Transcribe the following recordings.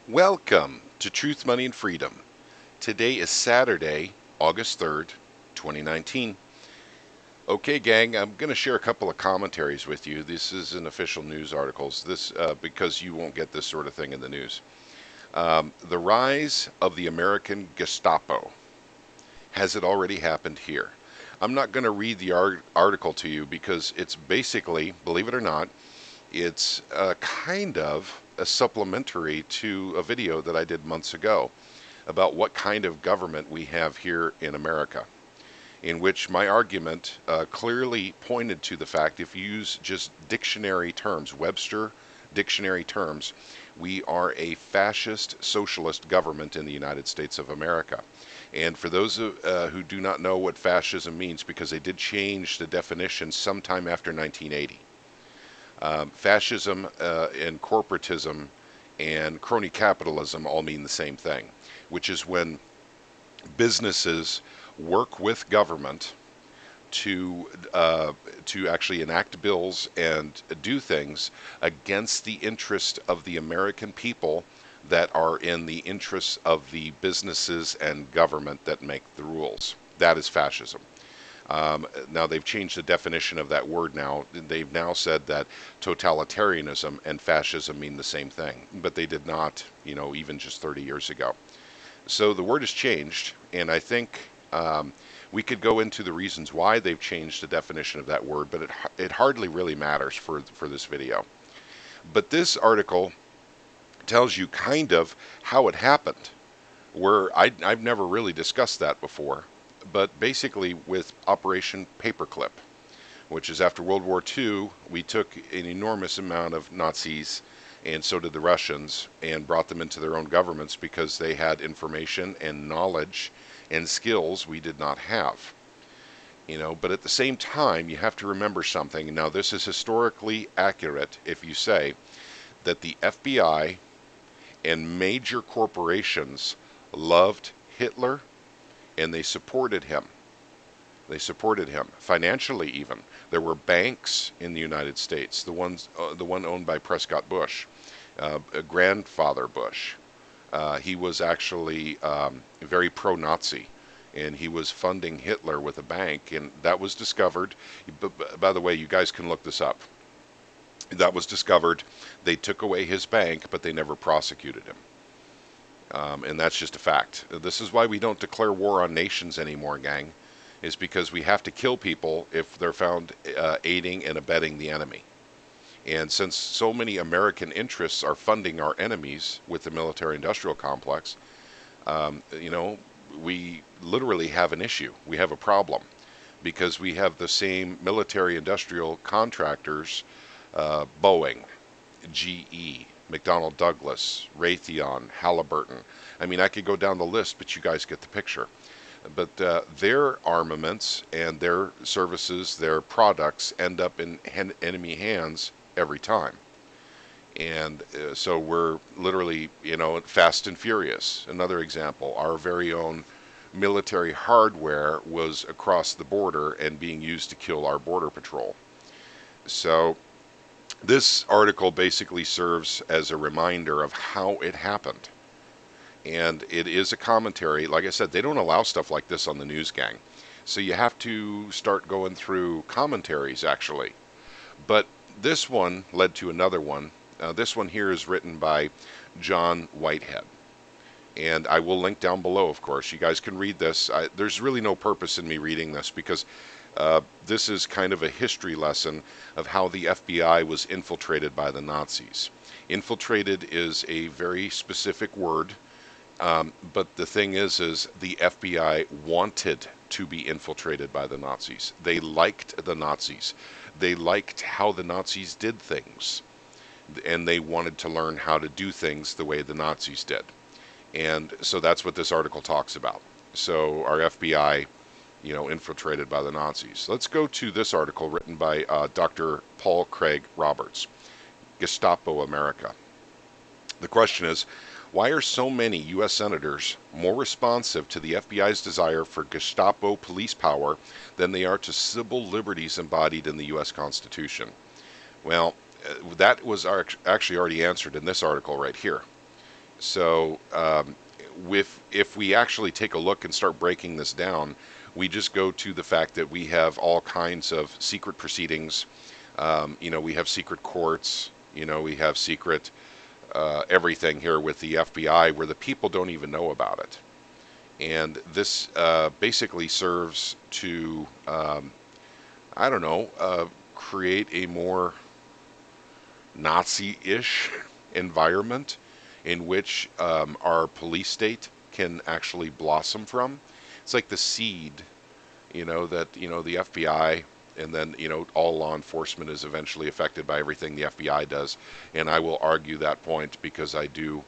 Welcome to Truth, Money, and Freedom. Today is Saturday, August 3rd, 2019. Okay, gang, I'm going to share a couple of commentaries with you. This isn't official news articles, because you won't get this sort of thing in the news. The rise of the American Gestapo. Has it already happened here? I'm not going to read the article to you because it's basically, believe it or not, it's kind of a supplementary to a video that I did months ago about what kind of government we have here in America, in which my argument clearly pointed to the fact, if you use just dictionary terms, Webster dictionary terms, we are a fascist socialist government in the United States of America. And for those who do not know what fascism means, because they did change the definition sometime after 1980, fascism and corporatism and crony capitalism all mean the same thing, which is when businesses work with government to actually enact bills and do things against the interest of the American people that are in the interests of the businesses and government that make the rules. That is fascism. Now they've changed the definition of that word now. They've now said that totalitarianism and fascism mean the same thing, but they did not, even just 30 years ago. So the word has changed, and I think we could go into the reasons why they've changed the definition of that word, but it hardly really matters for this video. But this article tells you kind of how it happened, where I've never really discussed that before, but basically with Operation Paperclip, which is after World War II, we took an enormous amount of Nazis, and so did the Russians, and brought them into their own governments because they had information and knowledge and skills we did not have. But at the same time, you have to remember something. Now, this is historically accurate if you say that the FBI and major corporations loved Hitler and they supported him. They supported him financially even. There were banks in the United States, the one owned by Prescott Bush, grandfather Bush. He was actually very pro-Nazi, and he was funding Hitler with a bank, and that was discovered. By the way, you guys can look this up. That was discovered. They took away his bank, but they never prosecuted him. And that's just a fact. This is why we don't declare war on nations anymore, gang, is because we have to kill people if they're found aiding and abetting the enemy. And since so many American interests are funding our enemies with the military-industrial complex, we literally have an issue. We have a problem because we have the same military-industrial contractors, Boeing, GE, McDonnell Douglas, Raytheon, Halliburton. I mean, I could go down the list, but you guys get the picture. But their armaments and their services, their products end up in enemy hands every time. And so we're literally, fast and furious. Another example, our very own military hardware was across the border and being used to kill our border patrol. So this article basically serves as a reminder of how it happened. And it is a commentary. Like I said, they don't allow stuff like this on the news, gang. So you have to start going through commentaries, actually. But this one led to another one. This one here is written by John Whitehead. And I will link down below, of course. You guys can read this. There's really no purpose in me reading this because this is kind of a history lesson of how the FBI was infiltrated by the Nazis. Infiltrated is a very specific word, but the thing is the FBI wanted to be infiltrated by the Nazis. They liked the Nazis. They liked how the Nazis did things, and they wanted to learn how to do things the way the Nazis did. And so that's what this article talks about. So our FBI, infiltrated by the Nazis. Let's go to this article written by Dr. Paul Craig Roberts, Gestapo America. The question is, why are so many U.S. senators more responsive to the FBI's desire for Gestapo police power than they are to civil liberties embodied in the U.S. Constitution? Well, that was actually already answered in this article right here. So if we actually take a look and start breaking this down, we just go to the fact that we have all kinds of secret proceedings. We have secret courts. We have secret everything here with the FBI where the people don't even know about it. And this basically serves to, I don't know, create a more Nazi-ish environment in which our police state can actually blossom from. It's like the seed, that, the FBI and then, all law enforcement is eventually affected by everything the FBI does. And I will argue that point because I do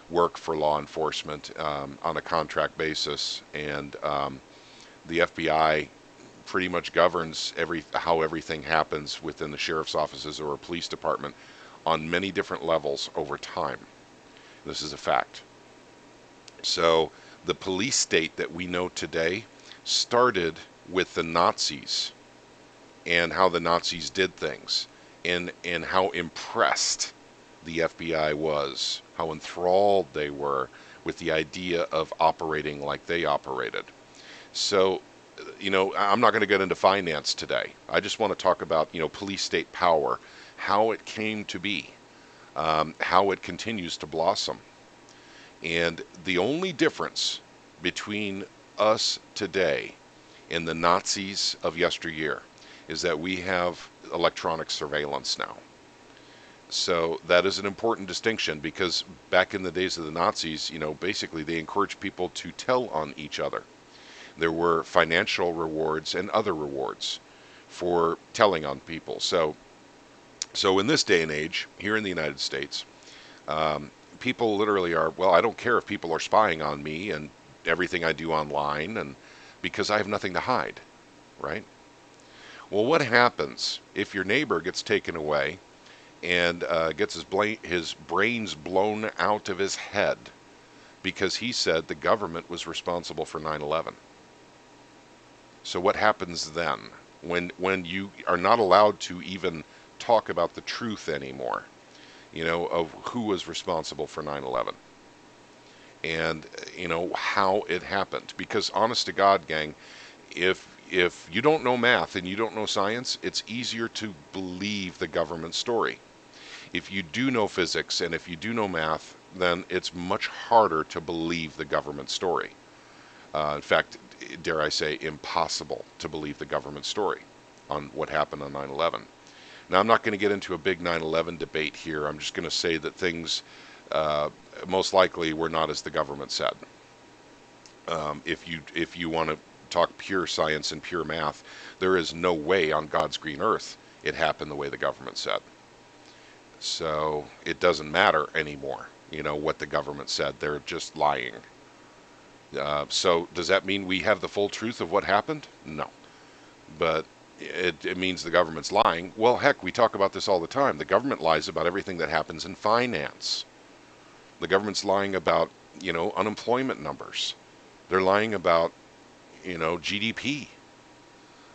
work for law enforcement on a contract basis. And the FBI pretty much governs how everything happens within the sheriff's offices or a police department on many different levels over time. This is a fact. So the police state that we know today started with the Nazis and how the Nazis did things and how impressed the FBI was, how enthralled they were with the idea of operating like they operated. So, I'm not going to get into finance today. I just want to talk about, police state power, how it came to be, how it continues to blossom. And the only difference between us today and the Nazis of yesteryear is that we have electronic surveillance now. So that is an important distinction because back in the days of the Nazis, basically they encouraged people to tell on each other. There were financial rewards and other rewards for telling on people. So in this day and age, here in the United States, people literally are, well, I don't care if people are spying on me and everything I do online, and because I have nothing to hide, right? Well, what happens if your neighbor gets taken away and gets his brains blown out of his head because he said the government was responsible for 9/11? So what happens then when you are not allowed to even talk about the truth anymore, of who was responsible for 9/11 and, how it happened? Because honest to God, gang, if you don't know math and you don't know science, it's easier to believe the government story. If you do know physics and if you do know math, then it's much harder to believe the government story. In fact, dare I say, impossible to believe the government story on what happened on 9/11. Now, I'm not going to get into a big 9/11 debate here. I'm just going to say that things most likely were not as the government said. If you want to talk pure science and pure math, there is no way on God's green earth it happened the way the government said. So it doesn't matter anymore, what the government said. They're just lying. So does that mean we have the full truth of what happened? No. But it means the government's lying. Well, heck, we talk about this all the time. The government lies about everything that happens in finance. The government's lying about, unemployment numbers. They're lying about, GDP.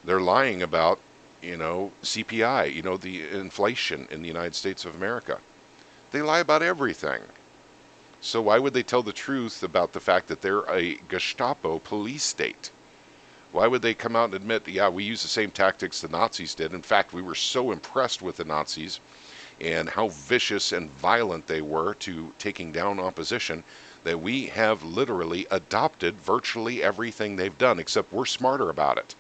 They're lying about, CPI, the inflation in the United States of America. They lie about everything. So why would they tell the truth about the fact that they're a Gestapo police state? Why would they come out and admit, yeah, we use the same tactics the Nazis did? In fact, we were so impressed with the Nazis and how vicious and violent they were to taking down opposition that we have literally adopted virtually everything they've done, except we're smarter about it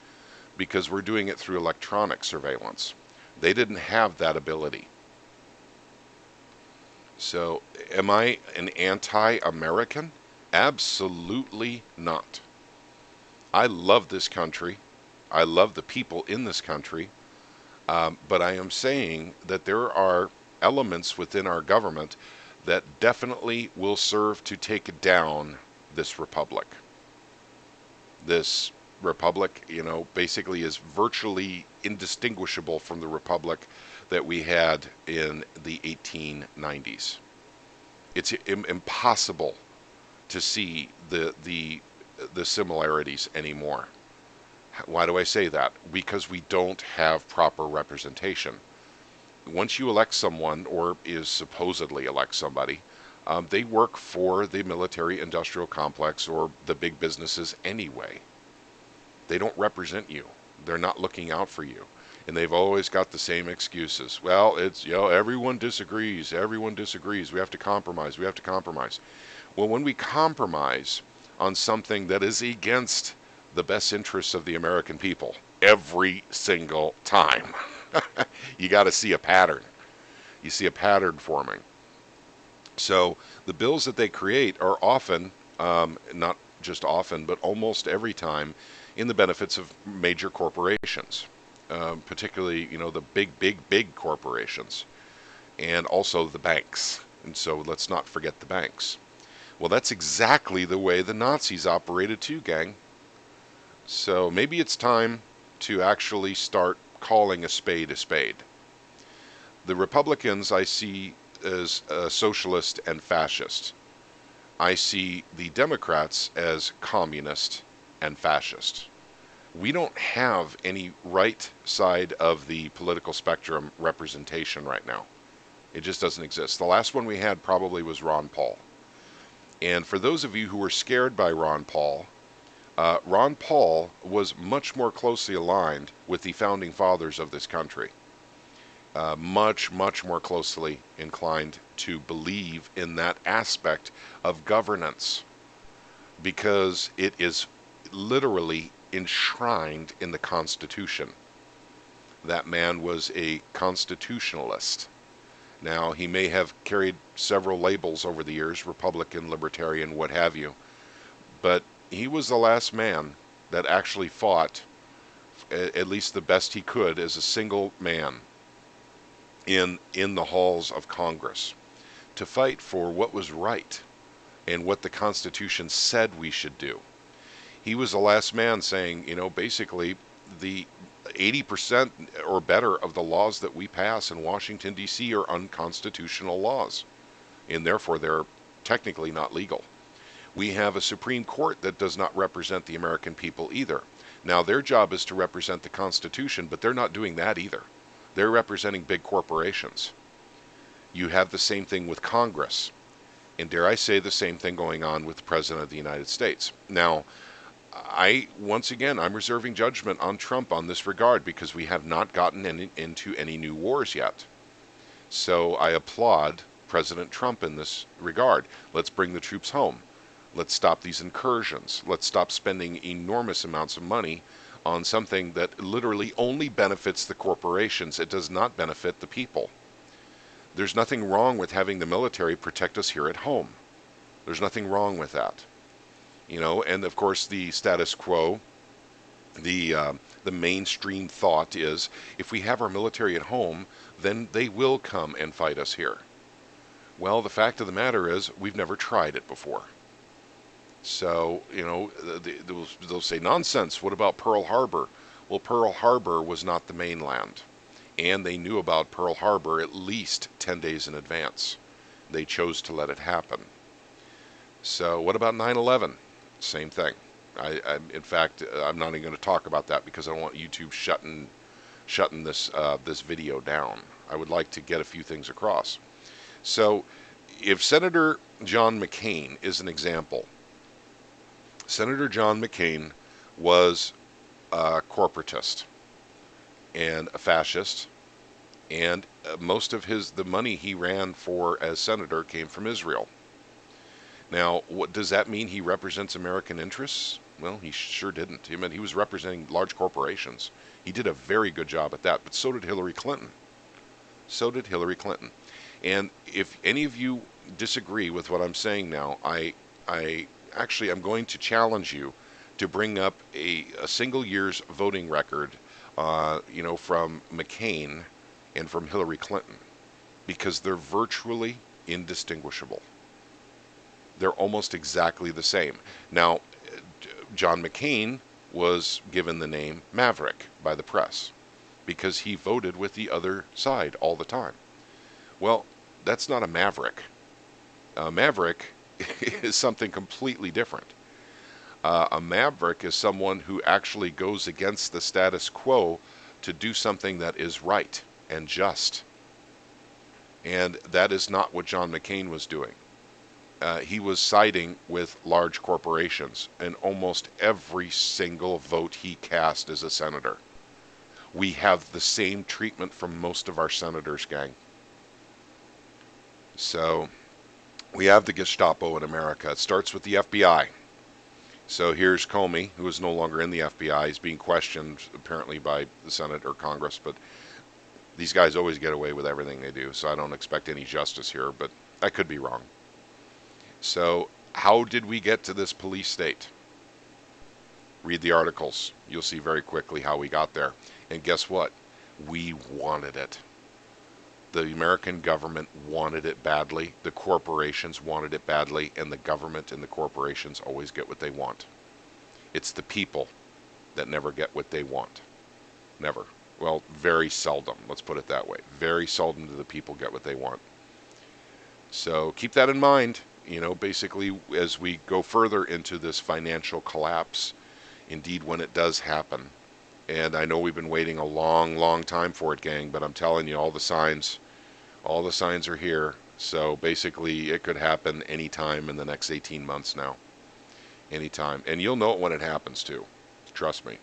because we're doing it through electronic surveillance. They didn't have that ability. So, am I an anti-American? Absolutely not. I love this country. I love the people in this country. But I am saying that there are elements within our government that definitely will serve to take down this republic. This republic, basically is virtually indistinguishable from the republic that we had in the 1890s. It's impossible to see the similarities anymore. Why do I say that? Because we don't have proper representation. Once you elect someone, or is supposedly elect somebody, They work for the military-industrial complex or the big businesses anyway. They don't represent you. They're not looking out for you. And they've always got the same excuses. Well, it's, everyone disagrees. Everyone disagrees. We have to compromise. We have to compromise. Well, when we compromise on something that is against the best interests of the American people every single time, you got to see a pattern. You see a pattern forming. So the bills that they create are often, not just often, but almost every time, in the benefits of major corporations, particularly, the big corporations, and also the banks. And so let's not forget the banks. Well, that's exactly the way the Nazis operated too, gang. So maybe it's time to actually start calling a spade a spade. The Republicans I see as socialist and fascist. I see the Democrats as communist and fascist. We don't have any right side of the political spectrum representation right now. It just doesn't exist. The last one we had probably was Ron Paul. And for those of you who were scared by Ron Paul was much more closely aligned with the founding fathers of this country. Much more closely inclined to believe in that aspect of governance, because it is literally enshrined in the Constitution. That man was a constitutionalist. Now, he may have carried several labels over the years, Republican, Libertarian, what have you, but he was the last man that actually fought, at least the best he could, as a single man in the halls of Congress, to fight for what was right and what the Constitution said we should do. He was the last man saying, basically the 80% or better of the laws that we pass in Washington, D.C. are unconstitutional laws, and therefore they're technically not legal. We have a Supreme Court that does not represent the American people either. Now, their job is to represent the Constitution, but they're not doing that either. They're representing big corporations. You have the same thing with Congress, and dare I say the same thing going on with the President of the United States. Now, once again, I'm reserving judgment on Trump on this regard because we have not gotten into any new wars yet. So I applaud President Trump in this regard. Let's bring the troops home. Let's stop these incursions. Let's stop spending enormous amounts of money on something that literally only benefits the corporations. It does not benefit the people. There's nothing wrong with having the military protect us here at home. There's nothing wrong with that. And of course the status quo, the mainstream thought is, if we have our military at home, then they will come and fight us here. Well, the fact of the matter is, we've never tried it before. So, they'll say, nonsense, what about Pearl Harbor? Well, Pearl Harbor was not the mainland, and they knew about Pearl Harbor at least 10 days in advance. They chose to let it happen. So what about 9/11? Same thing. In fact, I'm not even going to talk about that because I don't want YouTube shutting this video down. I would like to get a few things across. So, if Senator John McCain is an example, Senator John McCain was a corporatist and a fascist, and most of the money he ran for as senator came from Israel. Now, what does that mean? He represents American interests? Well, he sure didn't. I mean, he was representing large corporations. He did a very good job at that, but so did Hillary Clinton. So did Hillary Clinton. And if any of you disagree with what I'm saying now, I'm going to challenge you to bring up a single year's voting record, from McCain and from Hillary Clinton, because they're virtually indistinguishable. They're almost exactly the same. Now, John McCain was given the name Maverick by the press because he voted with the other side all the time. Well, that's not a maverick. A maverick is something completely different. A maverick is someone who actually goes against the status quo to do something that is right and just. And that is not what John McCain was doing. he was siding with large corporations, and almost every single vote he cast as a senator. We have the same treatment from most of our senators, gang. So we have the Gestapo in America. It starts with the FBI. So here's Comey, who is no longer in the FBI. He's being questioned apparently by the Senate or Congress, but these guys always get away with everything they do, so I don't expect any justice here, but I could be wrong. So how did we get to this police state? Read the articles. You'll see very quickly how we got there. And guess what? We wanted it. The American government wanted it badly. The corporations wanted it badly. And the government and the corporations always get what they want. It's the people that never get what they want. Never. Well, very seldom. Let's put it that way. Very seldom do the people get what they want. So keep that in mind. You know, basically, as we go further into this financial collapse, indeed, when it does happen, and I know we've been waiting a long, long time for it, gang, but I'm telling you, all the signs are here. So basically, it could happen anytime in the next 18 months now. Anytime. And you'll know it when it happens, too. Trust me.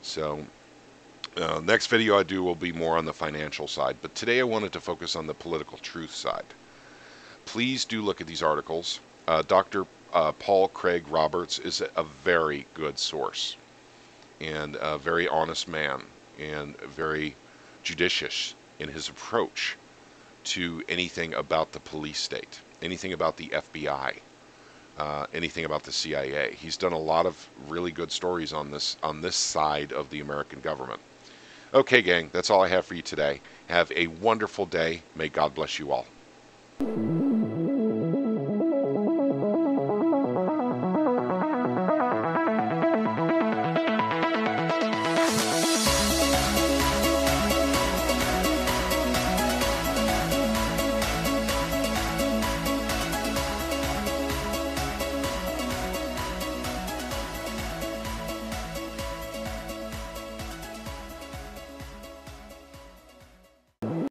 So, next video I do will be more on the financial side. But today I wanted to focus on the political truth side. Please do look at these articles. Dr. Paul Craig Roberts is a very good source and a very honest man and very judicious in his approach to anything about the police state, anything about the FBI, anything about the CIA. He's done a lot of really good stories on this side of the American government. Okay, gang, that's all I have for you today. Have a wonderful day. May God bless you all.